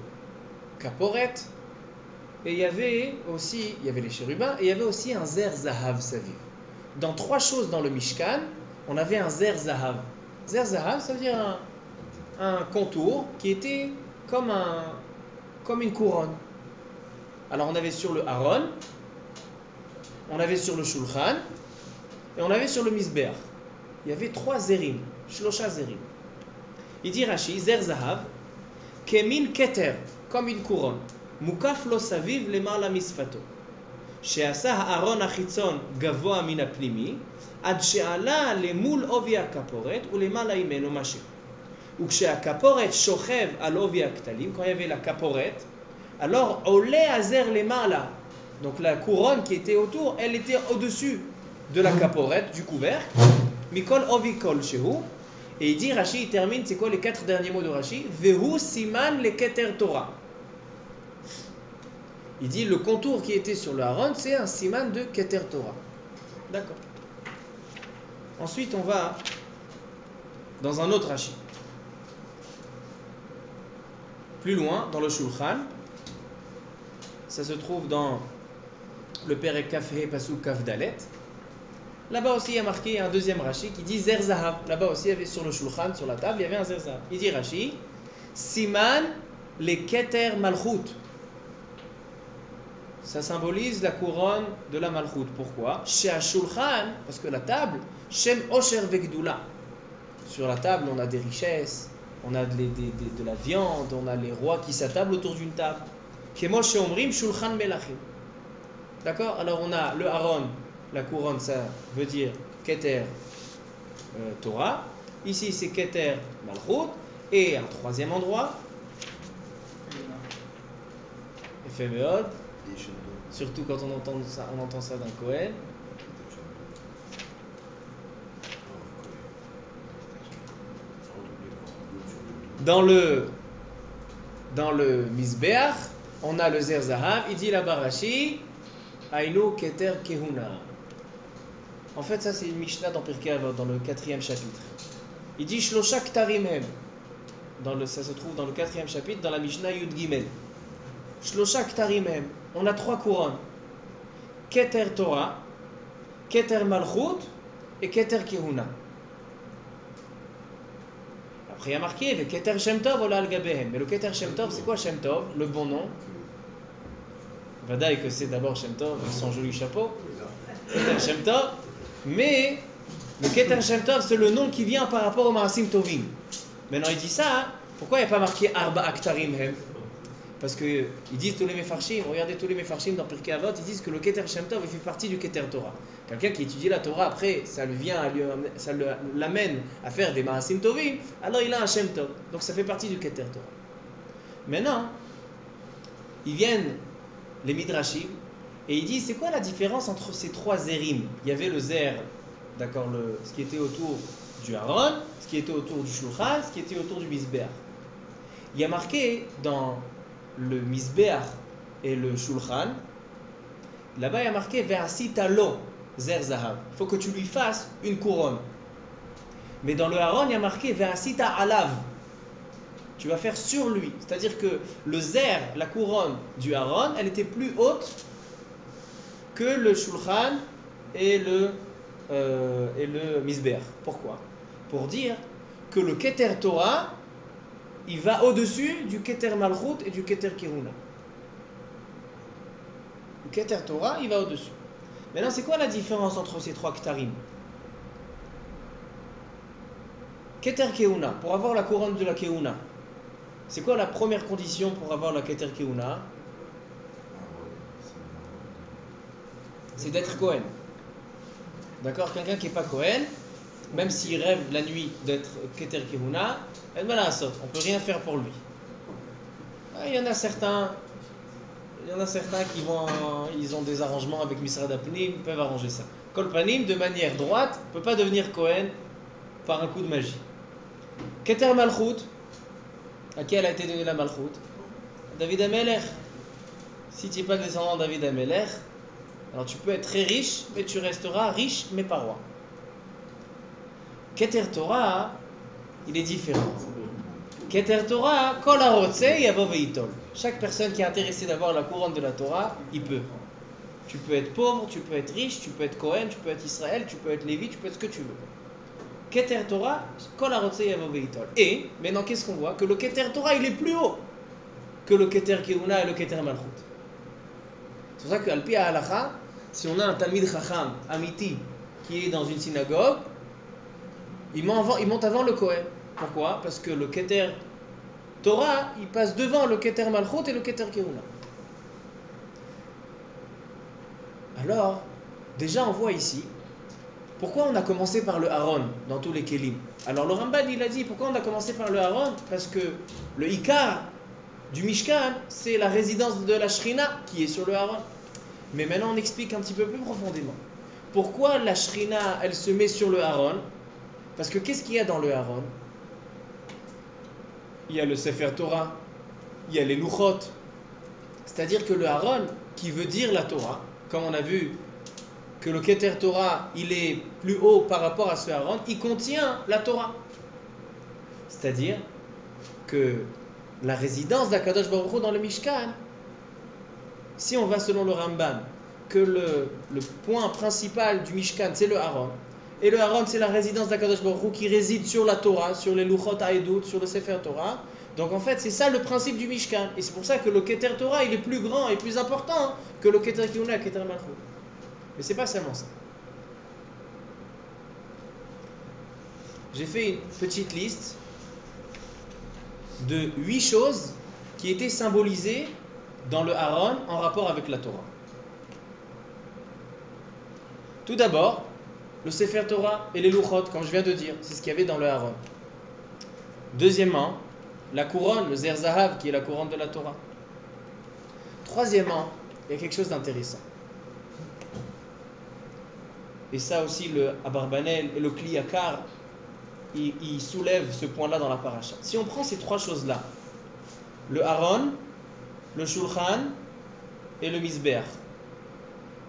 Kaporet, et il y avait les chérubins, et il y avait aussi un Zer Zahav Saviv. Dans trois choses dans le Mishkan, on avait un Zer Zahav. Zer Zahav, ça veut dire un contour qui était comme une couronne. Alors on avait sur le Aaron, on avait sur le Shulchan, et on avait sur le Mizbeach. Il y avait trois Zerim, Shlosha Zerim. Il dit Rashi, Zer Zahav, Kemin Keter, comme une couronne. Mukaf lo saviv lemala misfato. She'asa ha'aron achitzon gavoa min apnimi, ad she'ala lemul ovi hakaporet ulemala imenu mashe. וכשהכפורת שוכב על עובי הכתלים, quand il y avait la kaporet, alors עולה הזר למעלה. Donc la couronne qui était autour, elle était au-dessus de la kaporet, du couvercle. Mikol ovi kol shehu. Et il dit, Rashi, il termine, c'est quoi les 4 derniers mots de Rashi? Vehu siman le keter Torah. Il dit, le contour qui était sur le Aaron, c'est un siman de keter Torah. D'accord. Ensuite, on va dans un autre Rashi. Plus loin, dans le Shulchan, ça se trouve dans le Perek Kafhe Pasuk Kaf Dalet. Là-bas aussi, il y a marqué un deuxième Rashi qui dit Zer Zahav. Là-bas aussi, il y avait sur le Shulchan, sur la table, il y avait un Zer Zahav. Il dit Rashi, Siman le Keter Malchut. Ça symbolise la couronne de la Malchut. Pourquoi? Chez Shulchan, parce que la table, Shem Osher Vegdula. Sur la table, on a des richesses, on a de la viande, on a les rois qui s'attablent autour d'une table. Kemo Sheomrim Shulchan Melachim. D'accord? Alors on a le Aaron, la couronne, ça veut dire Keter Torah. Ici, c'est Keter Malchut. Et un troisième endroit, Ephéméode, surtout quand on entend ça d'un Kohen. Dans le Mizbeach, on a le Zer Zahav, il dit la Barashi, Aïnou Keter Kehuna. En fait, ça c'est une Mishnah dans Pirkei Avot, dans le 4e chapitre. Il dit Shlosha Ktarim Hem. Ça se trouve dans le 4e chapitre, dans la Mishnah Yud Gimel. Shlosha Ktarim Hem. On a 3 couronnes. Keter Torah, Keter Malchut et Keter Kehuna. Après, il y a marqué Keter Shem Tov Ola Al Gabehem. Mais le Keter Shem Tov, c'est quoi Shem Tov? Le bon nom. Vadaï que c'est d'abord Shem Tov, son joli chapeau. Keter Shem Tov. Mais le Keter Shem Tov, c'est le nom qui vient par rapport au Maasim Tovim. Maintenant, il dit ça, hein? Pourquoi il n'y a pas marqué Arba Aktarim Hem? Parce qu'ils disent tous les Mefarshim, regardez tous les Mefarshim dans Pirkei Avot, ils disent que le Keter Shem Tov il fait partie du Keter Torah. Quelqu'un qui étudie la Torah, après, ça l'amène à faire des Maasim Tovim, alors il a un Shem Tov. Donc ça fait partie du Keter Torah. Maintenant, ils viennent, les Midrashim, et ils disent, c'est quoi la différence entre ces 3 Zerim? Il y avait le Zer, d'accord, ce qui était autour du Aaron, ce qui était autour du Shulchan, ce qui était autour du Mizbeach. Il y a marqué dans le Mizbeach et le Shulchan, là-bas il y a marqué Ve'asita lo zer zahav. Il faut que tu lui fasses une couronne. Mais dans le Aaron, il y a marqué Ve'asita alav. Tu vas faire sur lui. C'est-à-dire que le zer, la couronne du Aaron, elle était plus haute que le Shulchan et le Mizbeach. Pourquoi? Pour dire que le Keter Torah, il va au-dessus du Keter Malchut et du Keter Kehuna. Le Keter Torah, il va au-dessus. Maintenant, c'est quoi la différence entre ces 3 Ktarim? Keter Kehuna, pour avoir la couronne de la Kehuna, c'est quoi la première condition pour avoir la Keter Kehuna? C'est d'être Kohen. D'accord? Quelqu'un qui n'est pas Kohen, même s'il rêve la nuit d'être Keter Kehuna, on ne peut rien faire pour lui. Il y en a certains qui ils ont des arrangements avec Misrad Apnim, ils peuvent arranger ça. Kol Panim, de manière droite, ne peut pas devenir Kohen par un coup de magie. Keter Malchut, à qui elle a été donnée la Malchut? David Amelech. Si tu n'es pas descendant de David Amelech, alors tu peux être très riche, mais tu resteras riche, mais pas roi. Keter Torah, il est différent. Keter Torah, kol harotze yavo veitol. Chaque personne qui est intéressée d'avoir la couronne de la Torah, il peut. Tu peux être pauvre, tu peux être riche, tu peux être Kohen, tu peux être Israël, tu peux être Lévi, tu peux être ce que tu veux. Keter Torah, kol harotze yavo veitol. Et maintenant, qu'est-ce qu'on voit? Que le Keter Torah, il est plus haut que le Keter Kehuna et le Keter Malchut. C'est pour ça qu'Al Pi Halacha, si on a un Talmid Chacham, Amiti, qui est dans une synagogue, il monte avant le Kohen. Pourquoi? Parce que le Keter Torah, il passe devant le Keter Malchut et le Keter Kehuna. Alors, déjà on voit ici, pourquoi on a commencé par le Aaron dans tous les Kélim? Alors le Ramban il a dit, pourquoi on a commencé par le Aaron? Parce que le Ikar du Mishkan, c'est la résidence de la Shrina qui est sur le Aaron. Mais maintenant on explique un petit peu plus profondément. Pourquoi la Shrina, elle se met sur le Aaron? Parce que qu'est-ce qu'il y a dans le Aaron? Il y a le Sefer Torah, il y a les Luchot. C'est-à-dire que le Aaron, qui veut dire la Torah, comme on a vu que le Keter Torah, il est plus haut par rapport à ce Aaron, il contient la Torah. C'est-à-dire que la résidence d'Akadosh Baruch Hu dans le Mishkan, si on va selon le Ramban, que le point principal du Mishkan, c'est le Aaron, et le Aaron, c'est la résidence d'Akadosh Baruch Hu qui réside sur la Torah, sur les Luchot HaEdut, sur le Sefer Torah. Donc en fait, c'est ça le principe du Mishkan. Et c'est pour ça que le Keter Torah, il est plus grand et plus important que le Keter Kehuna et le Keter Malchut. Mais c'est pas seulement ça. J'ai fait une petite liste de 8 choses qui étaient symbolisées dans le Aaron en rapport avec la Torah. Tout d'abord, le Sefer Torah et les Luchot, comme je viens de dire, c'est ce qu'il y avait dans le Aaron. Deuxièmement, la couronne, le Zer Zahav, qui est la couronne de la Torah. Troisièmement, il y a quelque chose d'intéressant. Et ça aussi, le Abarbanel et le Kliyakar, ils soulèvent ce point-là dans la paracha. Si on prend ces trois choses-là, le Aaron, le Shulchan et le Mizbeach,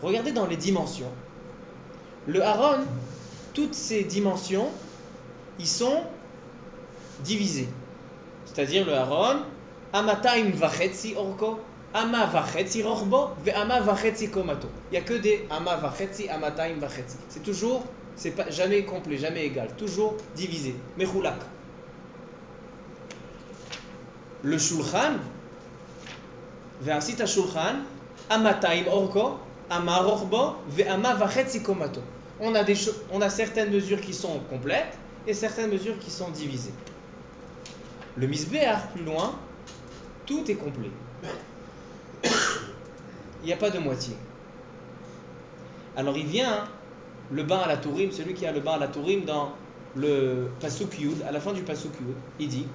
regardez dans les dimensions. Le Aaron, toutes ces dimensions, ils sont divisés. C'est-à-dire le Aaron, Amataim vachetzi orko, Ama vachetzi rochbo, ve Ama vachetzi komato. Il n'y a que des Ama vachetzi, Amataim vachetzi. C'est toujours, c'est pas, jamais complet, jamais égal, toujours divisé. Mechulak. Le Shulchan, Ve'asita Shulchan, Amataim orko, Ama rochbo, ve Ama vachetzi komato. On a certaines mesures qui sont complètes et certaines mesures qui sont divisées. Le Mizbeach, plus loin, tout est complet. Il n'y a pas de moitié. Alors il vient, le bain à la Tourim, celui qui a le bain à la Tourim dans le Pasuk Yud, à la fin du Pasuk Yud, il dit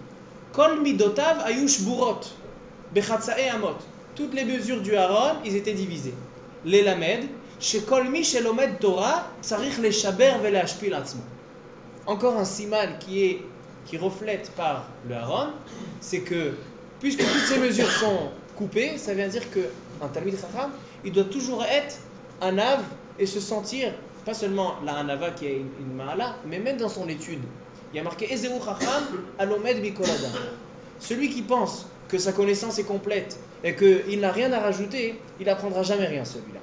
Kol midotav ayush burot, bechatsae amot. Toutes les mesures du Aaron, ils étaient divisés. Les lamed, shekol mi shelomed Torah, tsarich le shaber ve leashpil atzmo. Encore un siman qui reflète par le Aaron, c'est que puisque toutes ces mesures sont coupées, ça veut dire qu'un Talmid Chacham, il doit toujours être un ave et se sentir, pas seulement la anava qui est une ma'ala, mais même dans son étude. Il y a marqué Ezeu Chacham alomed bikolada. Celui qui pense que sa connaissance est complète et qu'il n'a rien à rajouter, il n'apprendra jamais rien celui-là.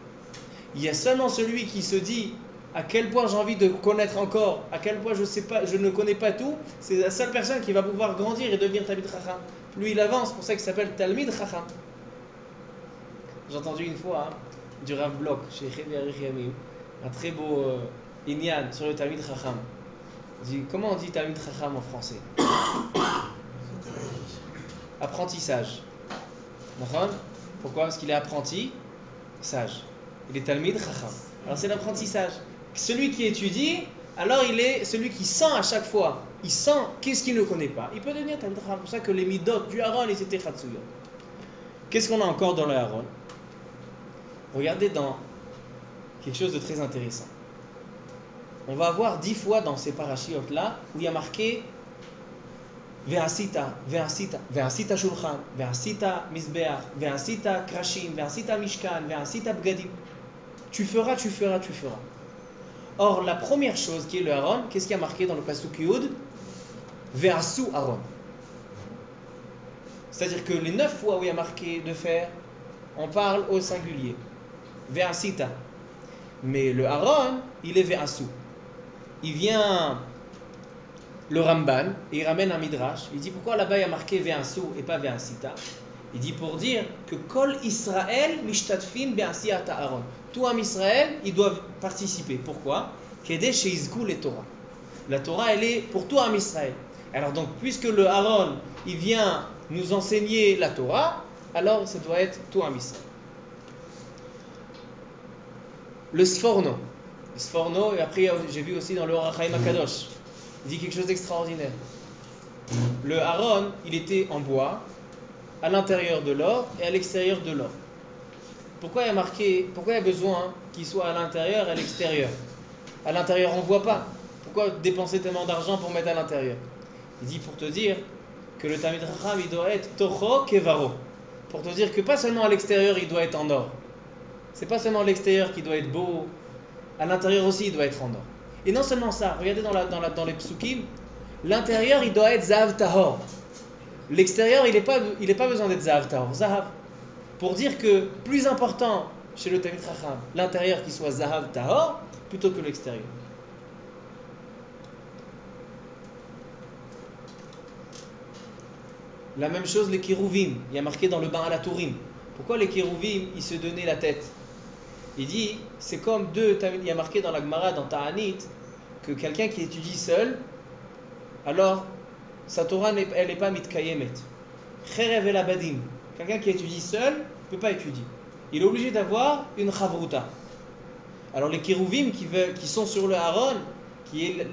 Il y a seulement celui qui se dit à quel point j'ai envie de connaître encore, à quel point je ne connais pas tout, c'est la seule personne qui va pouvoir grandir et devenir Talmid Chacham. Plus il avance, c'est pour ça qu'il s'appelle Talmid Chacham. J'ai entendu une fois du Rav Bloch, chez Chevi Arich Yamim, un très beau inyan sur le Talmid Chacham. Il dit, comment on dit Talmid Chacham en français? Apprentissage. D'accord? Pourquoi? Parce qu'il est apprenti, sage. Il est Talmid Chacham. Alors c'est l'apprentissage. Celui qui étudie, alors il est celui qui sent à chaque fois. Il sent qu'est-ce qu'il ne connaît pas. Il peut devenir Talmid Chacham. C'est pour ça que les midot du Aaron, ils étaient Chatsuyot. Qu'est-ce qu'on a encore dans le Aaron? Regardez dans quelque chose de très intéressant. On va avoir 10 fois dans ces parachiotes-là où il y a marqué Ve'asita, Ve'asita, Ve'asita Shulchan, Ve'asita Mizbeach, Ve'asita Krashim, Ve'asita Mishkan, Ve'asita Bgadim. Tu feras, tu feras, tu feras. Or, la première chose qui est le Aaron, qu'est-ce qu'il y a marqué dans le Pasuk Yud? Ve'asu Aaron. C'est-à-dire que les 9 fois où il y a marqué de faire, on parle au singulier. Ve'asita. Mais le Aaron, il est Ve'asu. Il vient le Ramban et il ramène un midrash. Il dit pourquoi là-bas il y a marqué Ve'asu et pas Ve'asita. Il dit pour dire que Kol Israël mishtatfin be'asiyata Aaron. Tout homme Israël, ils doivent participer. Pourquoi? Kedei sheizku le Torah. La Torah, elle est pour tout homme Israël. Alors donc, puisque le Aaron, il vient nous enseigner la Torah, alors ça doit être tout homme Israël. Le Sforno. Le Sforno, et après j'ai vu aussi dans le Orach Chaim HaKadosh, il dit quelque chose d'extraordinaire. Le Aaron, il était en bois, à l'intérieur de l'or et à l'extérieur de l'or. Pourquoi il y a besoin qu'il soit à l'intérieur et à l'extérieur? À l'intérieur, on ne voit pas. Pourquoi dépenser tellement d'argent pour mettre à l'intérieur? Il dit pour te dire que le Talmid Chacham, il doit être Tocho Kevaro. Pour te dire que pas seulement à l'extérieur, il doit être en or. C'est pas seulement l'extérieur qui doit être beau, à l'intérieur aussi, il doit être en or. Et non seulement ça, regardez dans les psukim, l'intérieur, il doit être Zahav Tahor. L'extérieur, il n'est pas besoin d'être Zahav Tahor. Zahav. Pour dire que plus important chez le Talmid Chacham, l'intérieur qui soit Zahav Tahor, plutôt que l'extérieur. La même chose les Kérouvim, il y a marqué dans le bain à la Tourim. Pourquoi les Kérouvim, ils se donnaient la tête? Il dit, c'est comme il y a marqué dans la Gemara, dans Ta'anit, que quelqu'un qui étudie seul, alors sa Torah, elle n'est pas mitkayemet. Cherev el abadim. Quelqu'un qui étudie seul ne peut pas étudier. Il est obligé d'avoir une chavruta. Alors les kérouvim qui sont sur le Haron, qui est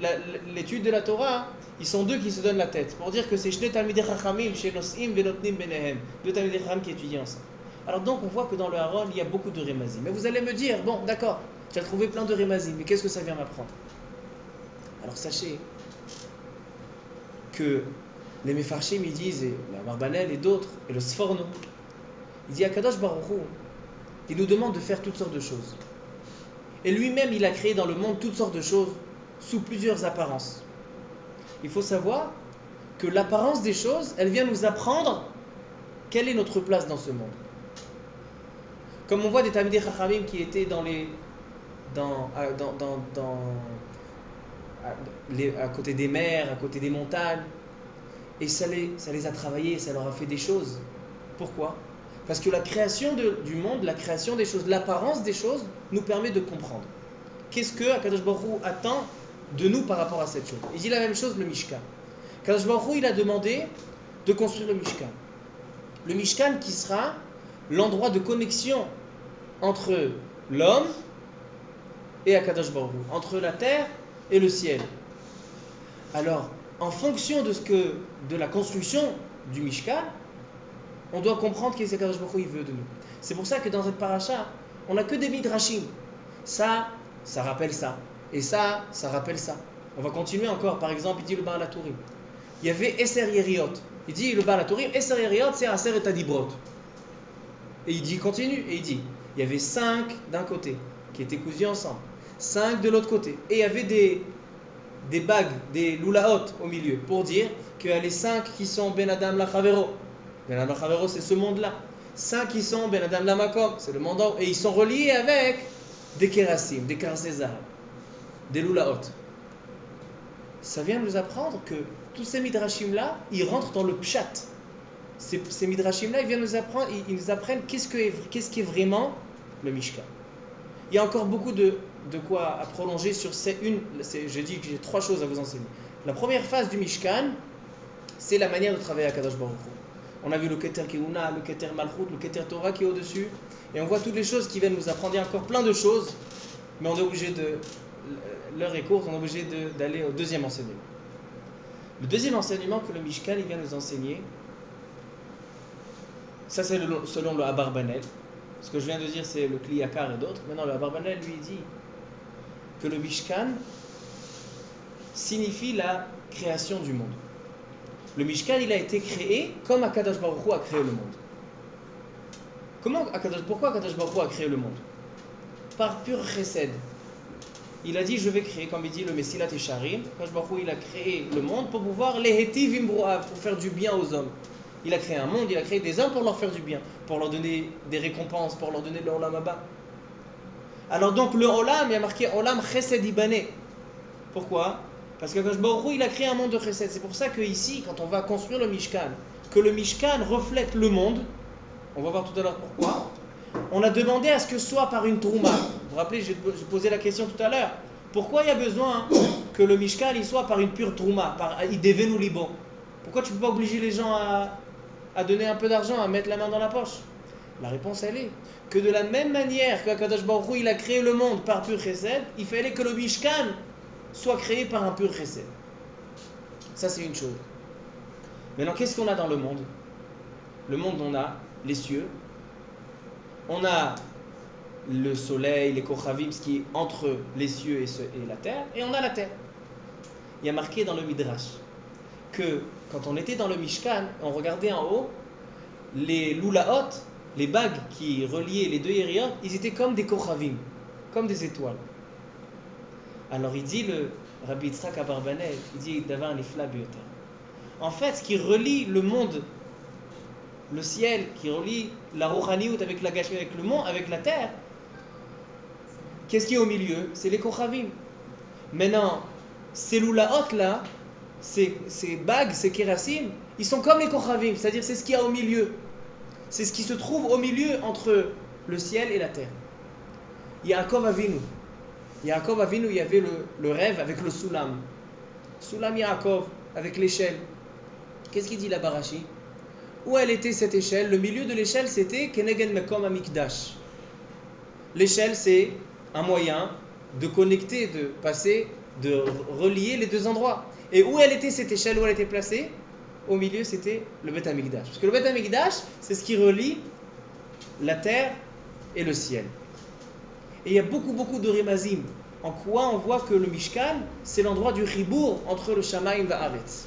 l'étude de la Torah, ils sont deux qui se donnent la tête. Pour dire que c'est Shnei Talmidei Chachamim, chez Nos'im Venotnim Benehem. Deux Talmidei Chachamim qui étudient ensemble. Alors donc on voit que dans le Haron, il y a beaucoup de Rémazim. Mais vous allez me dire, bon d'accord, tu as trouvé plein de Rémazim, mais qu'est-ce que ça vient m'apprendre? Alors sachez que les Mefarshim ils disent, et la Marbanel et d'autres, et le Sforno, il dit à Kadosh Baruch Hu, il nous demande de faire toutes sortes de choses. Et lui-même, il a créé dans le monde toutes sortes de choses sous plusieurs apparences. Il faut savoir que l'apparence des choses, elle vient nous apprendre quelle est notre place dans ce monde. Comme on voit des Talmidei Chachamim qui étaient à côté des mers, à côté des montagnes, et ça les a travaillés, ça leur a fait des choses. Pourquoi? Parce que la création du monde, la création des choses, l'apparence des choses nous permet de comprendre. Qu'est-ce que Akadosh Baruch Hu attend de nous par rapport à cette chose? Il dit la même chose, le Mishkan. Akadosh Baruch Hu, il a demandé de construire le Mishkan. Le Mishkan qui sera l'endroit de connexion entre l'homme et Akadosh Baruch Hu, entre la terre et le ciel. Alors, en fonction de la construction du Mishkan, on doit comprendre qu'est-ce qu'Akadosh Baruch Hu il veut de nous. C'est pour ça que dans cette paracha, on n'a que des midrashim. Ça rappelle ça. Et ça rappelle ça. On va continuer encore. Par exemple, il dit le Baal HaTurim. Il y avait Eser Yeriot. Il dit le Baal HaTurim, Eser Yeriot, c'est Aser et Adibrot. Et il continue, et il dit, il y avait 5 d'un côté, qui étaient cousus ensemble. 5 de l'autre côté. Et il y avait des bagues, des lulaot au milieu, pour dire qu'il y a les 5 qui sont Ben Adam la Chavero. Ben Adam la Chavero, c'est ce monde-là. 5 qui sont Ben Adam la Makom, c'est le monde en haut. Et ils sont reliés avec des kérassim, des karsezah, des lulaot. Ça vient nous apprendre que tous ces midrashim-là, ils rentrent dans le pshat. Ces midrashim-là, ils viennent nous apprennent qu'est-ce qui est vraiment le Mishkan. Il y a encore beaucoup de quoi à prolonger sur je dis que j'ai 3 choses à vous enseigner. La première phase du Mishkan, c'est la manière de travailler à Kadosh Baruch Hu. On a vu le Keter Kehuna, le Keter Malchut, le Keter Torah qui est au-dessus. Et on voit toutes les choses qui viennent nous apprendre. Il y a encore plein de choses, mais on est obligé l'heure est courte, on est obligé d'aller au deuxième enseignement. Le deuxième enseignement que le Mishkan il vient nous enseigner, ça c'est selon le Abarbanel. Ce que je viens de dire, c'est le Kli Yakar et d'autres. Maintenant, le Abarbanel lui dit que le Mishkan signifie la création du monde. Le Mishkan, il a été créé comme Akadosh Baruch Hu a créé le monde. Pourquoi Akadosh Baruch Hu a créé le monde? Par pur chesed. Il a dit, je vais créer, comme il dit le Mesilat Yesharim, Akadosh Baruch Hu, il a créé le monde pour pouvoir les Hetiv Imbroav, pour faire du bien aux hommes. Il a créé un monde, il a créé des hommes pour leur faire du bien, pour leur donner des récompenses, pour leur donner le Olam Haba. Alors donc le Olam, il y a marqué Olam Chesed Ibane. Pourquoi? Parce que Akadosh Baruch Hu, il a créé un monde de Chesed. C'est pour ça que ici, quand on va construire le Mishkan, que le Mishkan reflète le monde, on va voir tout à l'heure pourquoi, on a demandé à ce que ce soit par une Trouma. Vous vous rappelez, j'ai posé la question tout à l'heure. Pourquoi il y a besoin que le Mishkan il soit par une pure Trouma, par Idevenu Libo? Pourquoi tu ne peux pas obliger les gens à donner un peu d'argent, à mettre la main dans la poche? La réponse elle est que de la même manière qu'Akadosh Baruch Hu il a créé le monde par pur chesed, il fallait que le Mishkan soit créé par un pur chesed. Ça c'est une chose. Maintenant qu'est-ce qu'on a dans le monde? Le monde, on a les cieux, on a le soleil, les kochavim, ce qui est entre les cieux et la terre, et on a la terre. Il y a marqué dans le Midrash que quand on était dans le Mishkan, on regardait en haut, les lulaot, les bagues qui reliaient les deux yériot, ils étaient comme des kochavim, comme des étoiles. Alors il dit le Rabbi Yitzhak Abarbanel, il dit d'avoir un ifla bioter. En fait, ce qui relie le monde, le ciel, qui relie la Rouhaniout avec la Gashmi, avec le monde, avec la terre, qu'est-ce qui est au milieu? C'est les kochavim. Maintenant, ces lulaot là, ces bagues, ces kérassim, ils sont comme les kochavim, c'est-à-dire c'est ce qu'il y a au milieu. C'est ce qui se trouve au milieu entre le ciel et la terre. Yaakov Avinu, il y avait le rêve avec le Sulam. Sulam Yaakov, avec l'échelle. Qu'est-ce qu'il dit là, Barashi? Où elle était cette échelle? Le milieu de l'échelle, c'était Kenegen Mekom Amikdash. L'échelle, c'est un moyen de connecter, de passer, de relier les deux endroits. Et où elle était, cette échelle, où elle était placée? Au milieu, c'était le Beth Amikdash. Parce que le Beth Amikdash, c'est ce qui relie la terre et le ciel. Et il y a beaucoup de remazim. En quoi on voit que le Mishkan, c'est l'endroit du ribour entre le Shamaim et Haaretz.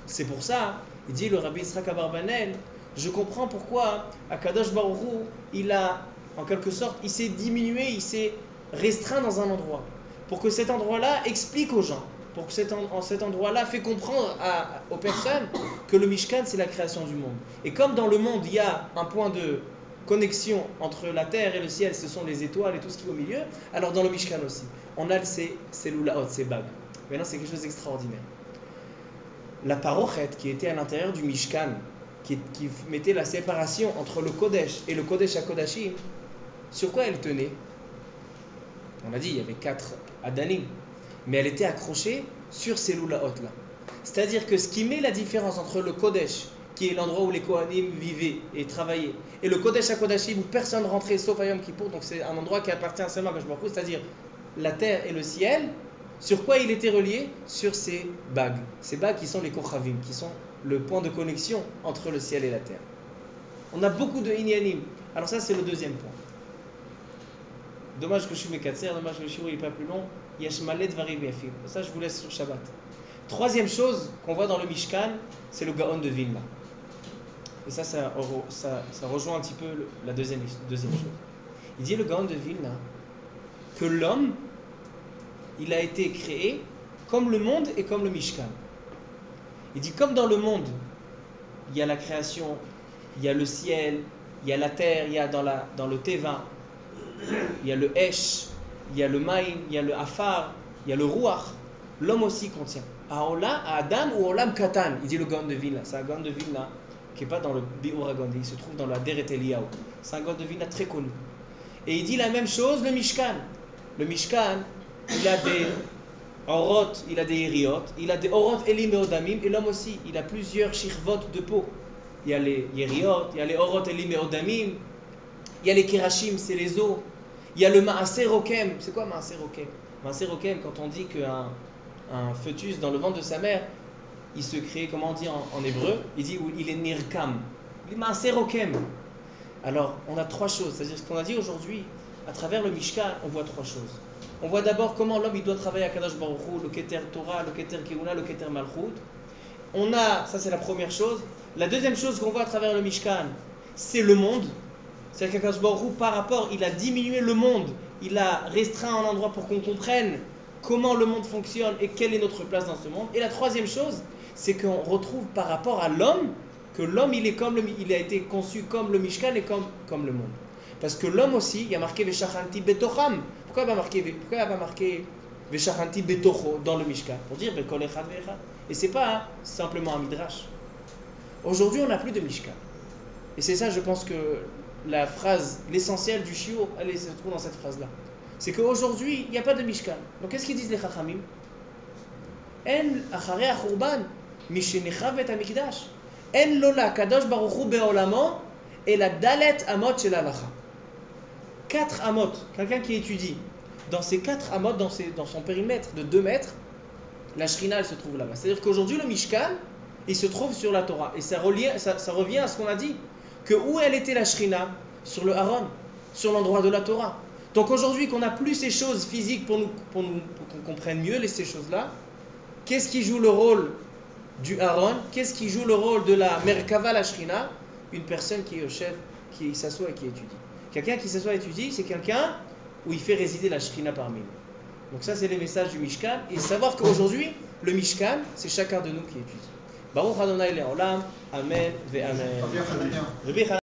C'est pour ça, il dit le Rabbi Yitzhak Abarbanel, je comprends pourquoi Akadosh Baruch Hu, il a, en quelque sorte, il s'est diminué, il s'est restreint dans un endroit. Pour que cet endroit-là explique aux gens, pour que cet endroit-là fait comprendre aux personnes que le Mishkan, c'est la création du monde. Et comme dans le monde, il y a un point de connexion entre la terre et le ciel, ce sont les étoiles et tout ce qui est au milieu, alors dans le Mishkan aussi, on a ces loulaot, ces bagues. Maintenant, c'est quelque chose d'extraordinaire. La parochet qui était à l'intérieur du Mishkan, qui mettait la séparation entre le Kodesh et le Kodesh HaKodashim, sur quoi elle tenait? On a dit, il y avait 4 Adanim, mais elle était accrochée sur ces loulaot-là. C'est-à-dire que ce qui met la différence entre le Kodesh, qui est l'endroit où les Kohanim vivaient et travaillaient, et le Kodesh HaKodashim où personne rentrait sauf à Yom Kippour, donc c'est un endroit qui appartient seulement à Kadosh Baruch Hu, c'est-à-dire la terre et le ciel. Sur quoi il était relié? Sur ces bagues. Ces bagues qui sont les Kochavim, qui sont le point de connexion entre le ciel et la terre. On a beaucoup de Inyanim. Alors ça, c'est le deuxième point. Dommage que je suis Mekatser, dommage que le shiur n'est pas plus long. Yashmalet Varim Yafim. Ça, je vous laisse sur Shabbat. Troisième chose qu'on voit dans le Mishkan, c'est le Gaon de Vilna. Et ça rejoint un petit peu la deuxième chose. Il dit le Gaon de Vilna que l'homme, il a été créé comme le monde et comme le Mishkan. Il dit comme dans le monde, il y a la création, il y a le ciel, il y a la terre, il y a dans le Teva, il y a le Esh, il y a le Maïm, il y a le Afar, il y a le Ruach. L'homme aussi contient. À Adam ou Olam Katan, il dit le Gaon de Vilna. C'est un Gaon de Vilna qui n'est pas dans le Biur HaGandhi, il se trouve dans la Deret Eliyahu. C'est un Gaon de Vilna très connu. Et il dit la même chose, le Mishkan. Le Mishkan, il a des Orot, il a des Yeriot, il a des Orot Elim et Odamim, et l'homme aussi, il a plusieurs shirvot de peau. Il y a les Yeriot, il y a les Orot Elim et Odamim, il y a les Kerashim, c'est les os. Il y a le Maaser Rokem. C'est quoi Maaser Rokem? Maaser Rokem, quand on dit qu'un fœtus dans le ventre de sa mère, il se crée, comment on dit en hébreu? Il dit il est Nirkam. Il est Maaser Rokem. Alors, on a 3 choses. C'est-à-dire ce qu'on a dit aujourd'hui, à travers le Mishkan, on voit 3 choses. On voit d'abord comment l'homme il doit travailler à Kadosh Baruch Hu, le Keter Torah, le Keter Keuna, le Keter Malchut. Ça c'est la première chose. La deuxième chose qu'on voit à travers le Mishkan, c'est le monde. C'est-à-dire qu'Akadosh Baruch Hu, par rapport, il a diminué le monde, il a restreint un endroit pour qu'on comprenne comment le monde fonctionne et quelle est notre place dans ce monde. Et la troisième chose, c'est qu'on retrouve par rapport à l'homme, que l'homme il a été conçu comme le Mishkan et comme le monde. Parce que l'homme aussi, il y a marqué Veshachanti Betocham. Pourquoi il n'y a pas marqué Veshachanti Betocho dans le Mishkan? Pour dire Bekol Echad Ve'echad. Et c'est pas simplement un midrash. Aujourd'hui, on n'a plus de Mishkan. Et c'est ça, je pense que la phrase, l'essentiel du shiur, elle se trouve dans cette phrase-là. C'est qu'aujourd'hui, il n'y a pas de Mishkan. Donc qu'est-ce qu'ils disent les Chachamim? En acharei achurban mishenechab et hamikdash. En lola kadosh baruch hu be'olamo et la dalet amot shel halacha. 4 amot, quelqu'un qui étudie, dans ces 4 amot, dans son périmètre de 2 mètres, la Shrina elle se trouve là-bas. C'est-à-dire qu'aujourd'hui le Mishkan, il se trouve sur la Torah. Et ça revient à ce qu'on a dit, que où elle était la Shrina? Sur le Haron, sur l'endroit de la Torah. Donc aujourd'hui qu'on n'a plus ces choses physiques pour qu'on comprenne mieux ces choses-là, qu'est-ce qui joue le rôle du Haron? Qu'est-ce qui joue le rôle de la Merkava, la Shrina? Une personne qui est au chef, qui s'assoit et qui étudie. Quelqu'un qui s'assoit et étudie, c'est quelqu'un où il fait résider la Shrina parmi nous. Donc ça, c'est les messages du Mishkan. Et savoir qu'aujourd'hui, le Mishkan, c'est chacun de nous qui étudie. Baruch Adonai Le'olam, Amen, Ve'amen.